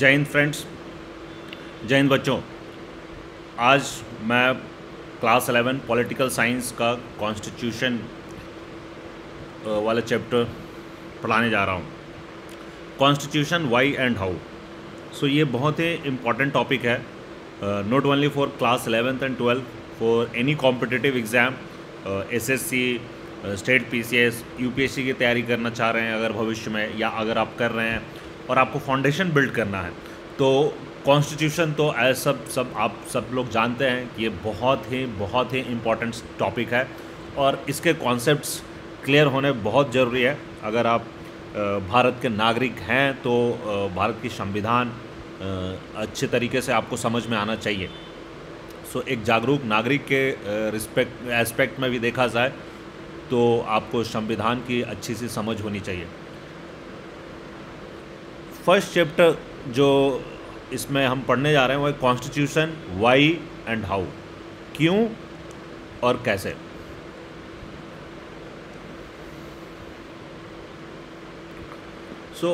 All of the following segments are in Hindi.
जय हिंद फ्रेंड्स, जय हिंद बच्चों। आज मैं क्लास 11 पॉलिटिकल साइंस का कॉन्स्टिट्यूशन वाला चैप्टर पढ़ाने जा रहा हूँ। Constitution why and how. So ये बहुत ही इम्पॉर्टेंट टॉपिक है, not only for class 11th and 12th, for any competitive exam, SSC, state PCS, UPSC की तैयारी करना चाह रहे हैं अगर भविष्य में, या अगर आप कर रहे हैं और आपको फाउंडेशन बिल्ड करना है तो कॉन्स्टिट्यूशन तो सब आप सब लोग जानते हैं कि ये बहुत ही इम्पॉर्टेंट टॉपिक है और इसके कॉन्सेप्ट्स क्लियर होने बहुत ज़रूरी है। अगर आप भारत के नागरिक हैं तो भारत की संविधान अच्छे तरीके से आपको समझ में आना चाहिए। सो एक जागरूक नागरिक के एस्पेक्ट में भी देखा जाए तो आपको संविधान की अच्छी सी समझ होनी चाहिए। फर्स्ट चैप्टर जो इसमें हम पढ़ने जा रहे हैं वो है कॉन्स्टिट्यूशन वाई एंड हाउ, क्यों और कैसे। सो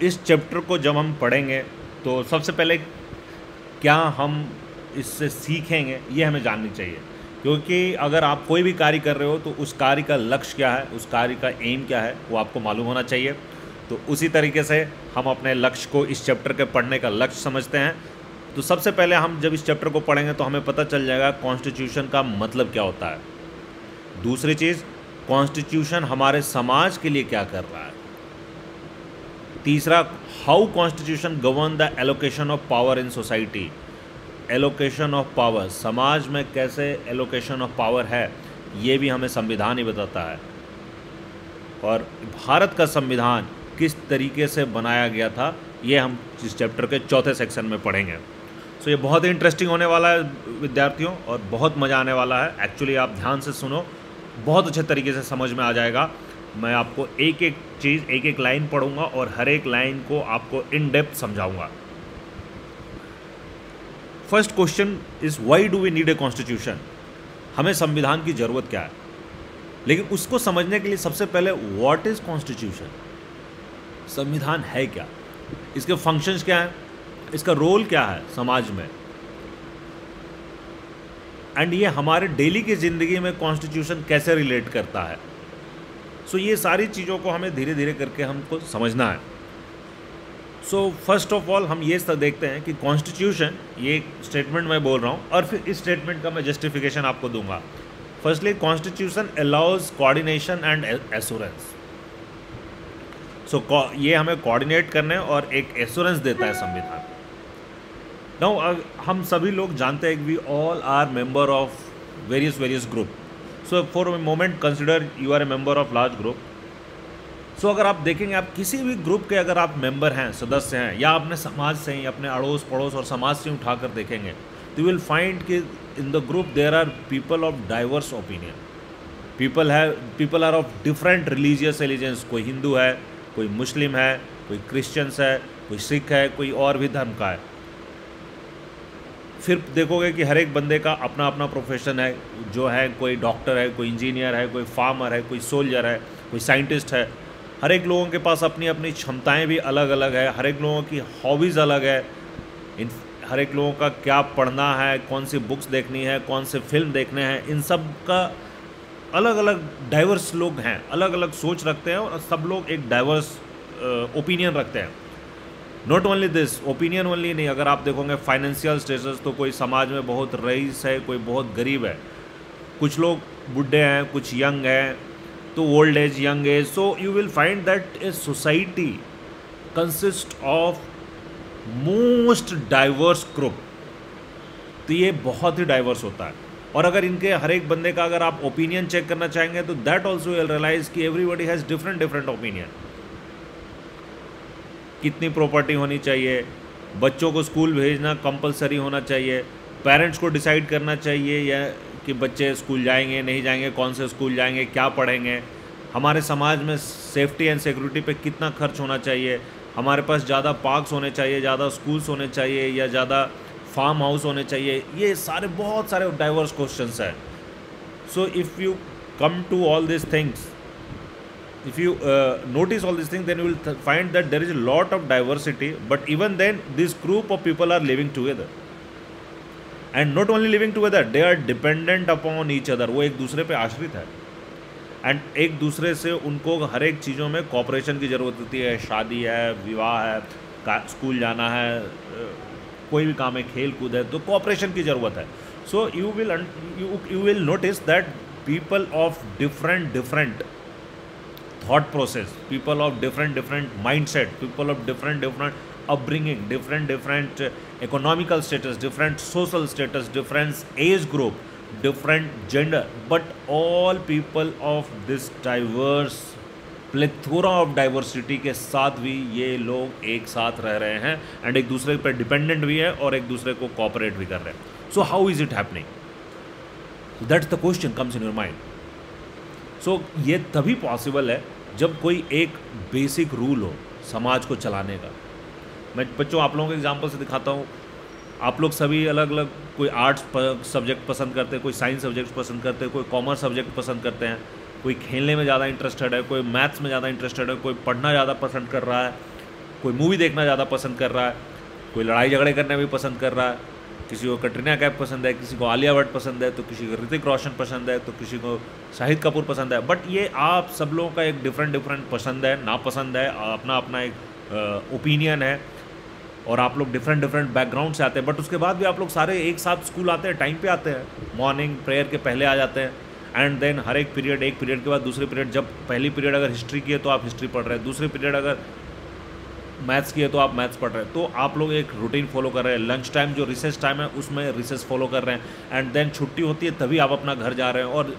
इस चैप्टर को जब हम पढ़ेंगे तो सबसे पहले क्या हम इससे सीखेंगे ये हमें जाननी चाहिए, क्योंकि अगर आप कोई भी कार्य कर रहे हो तो उस कार्य का लक्ष्य क्या है, उस कार्य का एम क्या है वो आपको मालूम होना चाहिए। तो उसी तरीके से हम अपने लक्ष्य को इस चैप्टर के पढ़ने का लक्ष्य समझते हैं। तो सबसे पहले हम जब इस चैप्टर को पढ़ेंगे तो हमें पता चल जाएगा कॉन्स्टिट्यूशन का मतलब क्या होता है। दूसरी चीज़, कॉन्स्टिट्यूशन हमारे समाज के लिए क्या कर रहा है। तीसरा, how constitution govern the allocation of power in society. Allocation of power, समाज में कैसे एलोकेशन ऑफ पावर है ये भी हमें संविधान ही बताता है। और भारत का संविधान किस तरीके से बनाया गया था ये हम इस चैप्टर के चौथे सेक्शन में पढ़ेंगे। सो ये बहुत ही इंटरेस्टिंग होने वाला है विद्यार्थियों, और बहुत मज़ा आने वाला है। एक्चुअली आप ध्यान से सुनो, बहुत अच्छे तरीके से समझ में आ जाएगा। मैं आपको एक एक चीज़, एक एक लाइन पढ़ूंगा और हर एक लाइन को आपको इन डेप्थ समझाऊंगा। First question is why do we need a constitution. हमें संविधान की ज़रूरत क्या है, लेकिन उसको समझने के लिए सबसे पहले व्हाट इज़ कॉन्स्टिट्यूशन, संविधान है क्या, इसके फंक्शंस क्या हैं, इसका रोल क्या है समाज में, एंड ये हमारे डेली की ज़िंदगी में कॉन्स्टिट्यूशन कैसे रिलेट करता है। सो ये सारी चीज़ों को हमें धीरे धीरे करके हमको समझना है। सो फर्स्ट ऑफ ऑल हम ये सब देखते हैं कि कॉन्स्टिट्यूशन, ये स्टेटमेंट मैं बोल रहा हूँ और फिर इस स्टेटमेंट का मैं जस्टिफिकेशन आपको दूंगा। Firstly, constitution allows coordination and assurance. So ये हमें कोऑर्डिनेट करने और एक एश्योरेंस देता है संविधान। नाउ हम सभी लोग जानते हैं कि we all are member of various group. So for a moment consider you are a member of large group. So अगर आप देखेंगे, आप किसी भी ग्रुप के अगर आप मेंबर हैं, सदस्य हैं, या अपने समाज से ही, अपने अड़ोस पड़ोस और समाज से उठाकर देखेंगे तो यू विल फाइंड कि in the group there are people of diverse opinion. People are of different religious allegiance. कोई हिंदू है, कोई मुस्लिम है, कोई क्रिश्चियंस है, कोई सिख है, कोई और भी धर्म का है। फिर देखोगे कि हर एक बंदे का अपना अपना प्रोफेशन है, जो है कोई डॉक्टर है, कोई इंजीनियर है, कोई फार्मर है, कोई सोल्जर है, कोई साइंटिस्ट है। हर एक लोगों के पास अपनी अपनी क्षमताएं भी अलग अलग है, हर एक लोगों की हॉबीज़ अलग है। हर एक लोगों का क्या पढ़ना है, कौन सी बुक्स देखनी है, कौन से फिल्म देखने हैं, इन सब का अलग अलग डाइवर्स लोग हैं, अलग अलग सोच रखते हैं और सब लोग एक डाइवर्स ओपिनियन रखते हैं। Not only this, opinion only नहीं, अगर आप देखोगे फाइनेंशियल स्टेटस, तो कोई समाज में बहुत रईस है, कोई बहुत गरीब है, कुछ लोग बूढ़े हैं, कुछ यंग हैं, तो old age, young age. So you will find that a society consist of most diverse group. तो ये बहुत ही डाइवर्स होता है। और अगर इनके हर एक बंदे का अगर आप ओपिनियन चेक करना चाहेंगे तो दैट ऑल्सो विल रियलाइज कि एवरीबडी हैज़ डिफरेंट ओपिनियन। कितनी प्रॉपर्टी होनी चाहिए, बच्चों को स्कूल भेजना कंपलसरी होना चाहिए, पेरेंट्स को डिसाइड करना चाहिए या कि बच्चे स्कूल जाएंगे नहीं जाएंगे, कौन से स्कूल जाएंगे, क्या पढ़ेंगे, हमारे समाज में सेफ्टी एंड सिक्योरिटी पे कितना खर्च होना चाहिए, हमारे पास ज़्यादा पार्क्स होने चाहिए, ज़्यादा स्कूल्स होने चाहिए, या ज़्यादा फार्म हाउस होने चाहिए। ये सारे बहुत सारे डाइवर्स क्वेश्चंस हैं। So if you come to all this things if you notice all these things, then you will find that there is a lot of diversity, but even then this group of people are living together, and not only living together, they are dependent upon each other. वो एक दूसरे पे आश्रित है, एंड एक दूसरे से उनको हर एक चीज़ों में कॉपरेशन की ज़रूरत होती है. शादी है, विवाह है, स्कूल जाना है, कोई भी काम है, खेल कूद है, तो कॉपरेशन की ज़रूरत है. So you will notice that people of different thought process, people of different mindset, people of different upbringing, different economical status, different social status, different age group, different gender, but all people of this diverse plethora of diversity के साथ भी ये लोग एक साथ रह रहे हैं, एंड एक दूसरे पर डिपेंडेंट भी है और एक दूसरे को कॉपरेट भी कर रहे हैं. So how is it happening? That's the question comes in your mind. So ये तभी पॉसिबल है जब कोई एक बेसिक रूल हो समाज को चलाने का. मैं बच्चों आप लोगों को एग्जांपल से दिखाता हूँ. आप लोग सभी अलग अलग, कोई आर्ट्स सब्जेक्ट पसंद करते हैं, कोई साइंस सब्जेक्ट पसंद करते हैं, कोई कॉमर्स सब्जेक्ट पसंद करते हैं, कोई खेलने में ज़्यादा इंटरेस्टेड है, कोई मैथ्स में ज़्यादा इंटरेस्टेड है, कोई पढ़ना ज़्यादा पसंद कर रहा है, कोई मूवी देखना ज़्यादा पसंद कर रहा है, कोई लड़ाई झगड़े करना भी पसंद कर रहा है, किसी को कटरीना कैफ पसंद है, किसी को आलिया भट्ट पसंद है, तो किसी को ऋतिक रोशन पसंद है, तो किसी को शाहिद कपूर पसंद है. बट ये आप सब लोगों का एक डिफरेंट पसंद है, नापसंद है, अपना एक ओपिनियन है, और आप लोग डिफरेंट बैकग्राउंड से आते हैं. बट उसके बाद भी आप लोग सारे एक साथ स्कूल आते हैं, टाइम पे आते हैं, मॉर्निंग प्रेयर के पहले आ जाते हैं, एंड देन हर एक पीरियड के बाद दूसरे पीरियड, जब पहली पीरियड अगर हिस्ट्री की है तो आप हिस्ट्री पढ़ रहे हैं, दूसरी पीरियड अगर मैथ्स की है तो आप मैथ्स पढ़ रहे हैं. तो आप लोग एक रूटीन फॉलो कर रहे हैं. लंच टाइम जो रिसेस टाइम है उसमें रिसेस फॉलो कर रहे हैं, एंड देन छुट्टी होती है तभी आप अपना घर जा रहे हैं, और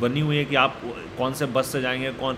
बनी हुई है कि आप कौन से बस से जाएंगे, कौन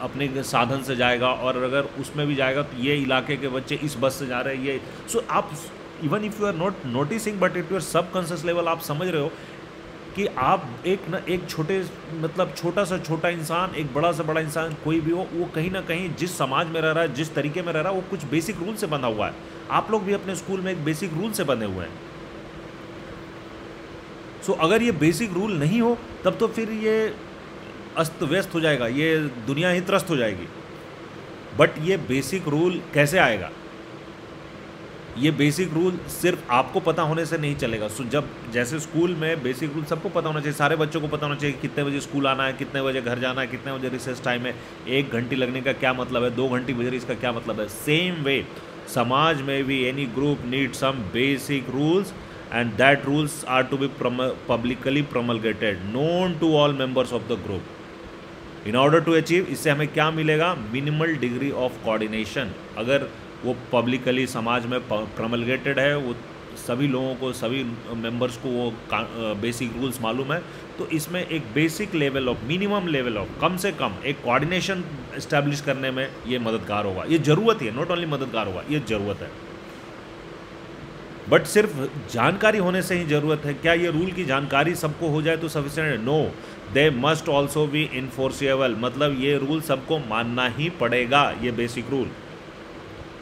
अपने साधन से जाएगा, और अगर उसमें भी जाएगा तो ये इलाके के बच्चे इस बस से जा रहे हैं. ये सो आप even if you are not noticing, but it your subconscious level आप समझ रहे हो कि आप एक छोटा से छोटा इंसान, एक बड़ा से बड़ा इंसान, कोई भी हो, वो कहीं ना कहीं जिस समाज में रह रहा है, जिस तरीके में रह रहा है, वो कुछ बेसिक रूल से बंधा हुआ है. आप लोग भी अपने स्कूल में एक बेसिक रूल से बंधे हुए हैं. सो अगर ये बेसिक रूल नहीं हो तब तो फिर ये अस्त व्यस्त हो जाएगा, ये दुनिया ही त्रस्त हो जाएगी. बट ये बेसिक रूल कैसे आएगा? ये बेसिक रूल सिर्फ आपको पता होने से नहीं चलेगा. सो जब जैसे स्कूल में बेसिक रूल सबको पता होना चाहिए, सारे बच्चों को पता होना चाहिए कितने बजे स्कूल आना है, कितने बजे घर जाना है, कितने बजे रिसेस टाइम है, 1 घंटी लगने का क्या मतलब है, 2 घंटी बज रही इसका क्या मतलब है. सेम वे समाज में भी any group need some basic rules, and that rules are to be publicly promulgated, known to all members of the group. In order to achieve, इससे हमें क्या मिलेगा? Minimal degree of coordination. अगर वो पब्लिकली समाज में प्रमलगेटेड है, वो सभी लोगों को, सभी मेंबर्स को वो बेसिक रूल्स मालूम है, तो इसमें एक basic level of, minimum level of, कम से कम एक कोऑर्डिनेशन इस्टेब्लिश करने में ये मददगार होगा. ये ज़रूरत है, नॉट ओनली मददगार होगा, ये ज़रूरत है. बट सिर्फ जानकारी होने से ही ज़रूरत है. क्या ये रूल की जानकारी सबको हो जाए तो सफिशिएंट है? No, they must also be enforceable. मतलब ये रूल सबको मानना ही पड़ेगा. ये बेसिक रूल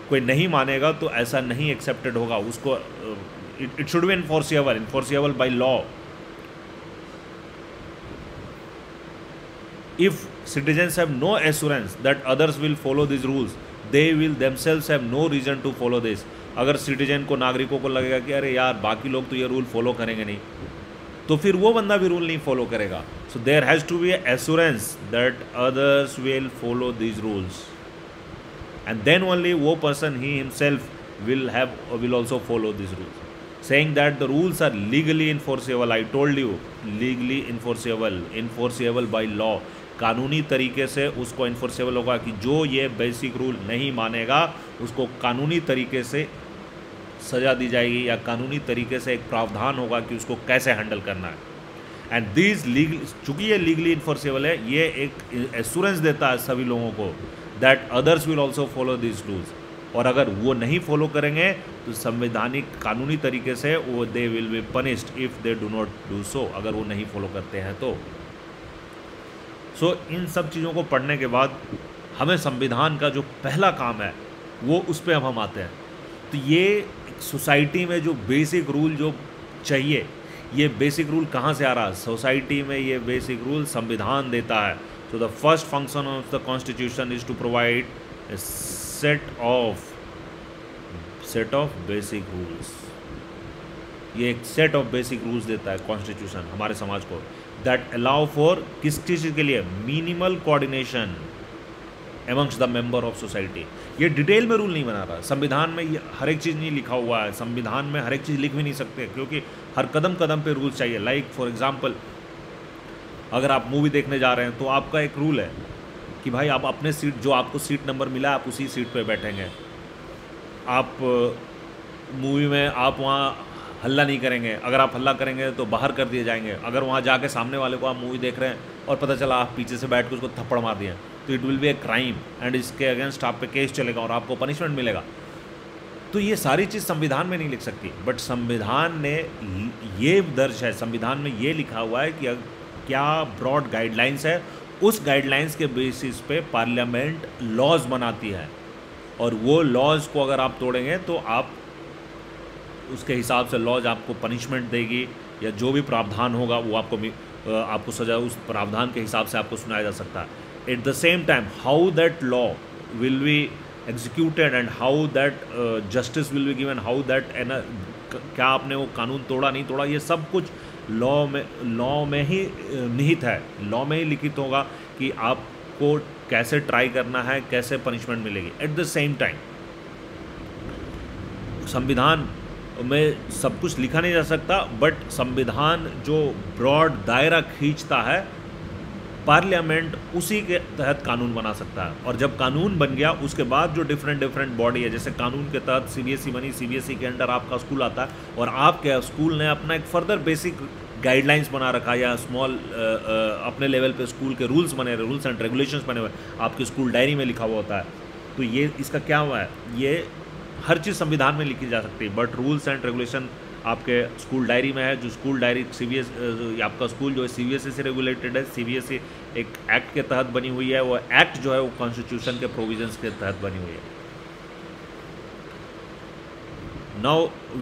कोई नहीं मानेगा तो ऐसा नहीं एक्सेप्टेड होगा. उसको it should be enforceable by law. If citizens have no assurance that others will follow these rules, they will themselves have no reason to follow this. अगर सिटीजन को, नागरिकों को लगेगा कि अरे यार बाकी लोग तो ये रूल फॉलो करेंगे नहीं, तो फिर वो बंदा भी रूल नहीं फॉलो करेगा. So there has to be assurance that others will follow these rules, and then only वो पर्सन ही himself will also follow these rules. Saying that the rules are legally enforceable, I told you, legally enforceable by law. कानूनी तरीके से उसको इन्फोर्सेबल होगा कि जो ये बेसिक रूल नहीं मानेगा उसको कानूनी तरीके से सज़ा दी जाएगी, या कानूनी तरीके से एक प्रावधान होगा कि उसको कैसे हैंडल करना है. एंड दिस लीगल, चूँकि ये लीगली इन्फोर्सेबल है, ये एक एश्योरेंस देता है सभी लोगों को that others will also follow this rules. और अगर वो नहीं फॉलो करेंगे तो संवैधानिक कानूनी तरीके से वो they will be punished if they do not do so. अगर वो नहीं फॉलो करते हैं तो इन सब चीज़ों को पढ़ने के बाद हमें संविधान का जो पहला काम है वो उस पर अब हम आते हैं. तो ये सोसाइटी में जो बेसिक रूल जो चाहिए, ये बेसिक रूल कहाँ से आ रहा है? सोसाइटी में ये बेसिक रूल संविधान देता है. So the first function of the constitution is to provide a set of basic rules. ये एक सेट ऑफ बेसिक रूल्स देता है कॉन्स्टिट्यूशन हमारे समाज को, दैट अलाउ फॉर किस चीज़ के लिए, minimal coordination amongst the member of society. ये डिटेल में रूल नहीं बना रहा, संविधान में ये हर एक चीज़ नहीं लिखा हुआ है, संविधान में हर एक चीज़ लिख भी नहीं सकते क्योंकि हर कदम कदम पे रूल्स चाहिए। लाइक फॉर एग्जांपल अगर आप मूवी देखने जा रहे हैं तो आपका एक रूल है कि भाई आप अपने सीट, जो आपको सीट नंबर मिला आप उसी सीट पे बैठेंगे। आप मूवी में आप वहाँ हल्ला नहीं करेंगे, अगर आप हल्ला करेंगे तो बाहर कर दिए जाएंगे। अगर वहाँ जाके सामने वाले को आप मूवी देख रहे हैं और पता चला आप पीछे से बैठ के उसको थप्पड़ मार दिए तो it will be a crime and इसके अगेंस्ट आप पे केस चलेगा और आपको पनिशमेंट मिलेगा। तो ये सारी चीज़ संविधान में नहीं लिख सकती, बट संविधान ने ये दर्ज है, संविधान में ये लिखा हुआ है कि क्या ब्रॉड गाइडलाइंस है, उस गाइडलाइंस के बेसिस पे पार्लियामेंट लॉज बनाती है और वो लॉज को अगर आप तोड़ेंगे तो आप उसके हिसाब से लॉज आपको पनिशमेंट देगी या जो भी प्रावधान होगा वो आपको सजा उस प्रावधान के हिसाब से आपको सुनाया जा सकता है। At the same time how that law will be executed and how that justice will be given, how that क्या आपने वो कानून तोड़ा नहीं तोड़ा, ये सब कुछ लॉ में ही निहित है, लॉ में ही लिखित होगा कि आपको कैसे ट्राई करना है, कैसे पनिशमेंट मिलेगी। एट द सेम टाइम संविधान में सब कुछ लिखा नहीं जा सकता, बट संविधान जो ब्रॉड दायरा खींचता है पार्लियामेंट उसी के तहत कानून बना सकता है। और जब कानून बन गया उसके बाद जो डिफरेंट बॉडी है, जैसे कानून के तहत सीबीएसई बनी, सीबीएसई के अंडर आपका स्कूल आता है और आपके स्कूल ने अपना एक फर्दर बेसिक गाइडलाइंस बना रखा या स्मॉल अपने लेवल पे स्कूल के रूल्स बने, रूल्स एंड रेगुलेशंस बने हुए, आपके स्कूल डायरी में लिखा हुआ होता है। तो ये इसका क्या हुआ है, ये हर चीज़ संविधान में लिखी जा सकती है, बट रूल्स एंड रेगुलेशन आपके स्कूल डायरी में है। जो स्कूल डायरी आपका स्कूल जो है सीबीएसई से रेगुलेटेड है, सीबीएसई एक एक्ट के तहत बनी हुई है, वो एक्ट जो है वो कॉन्स्टिट्यूशन के प्रोविजंस के तहत बनी हुई है। नाउ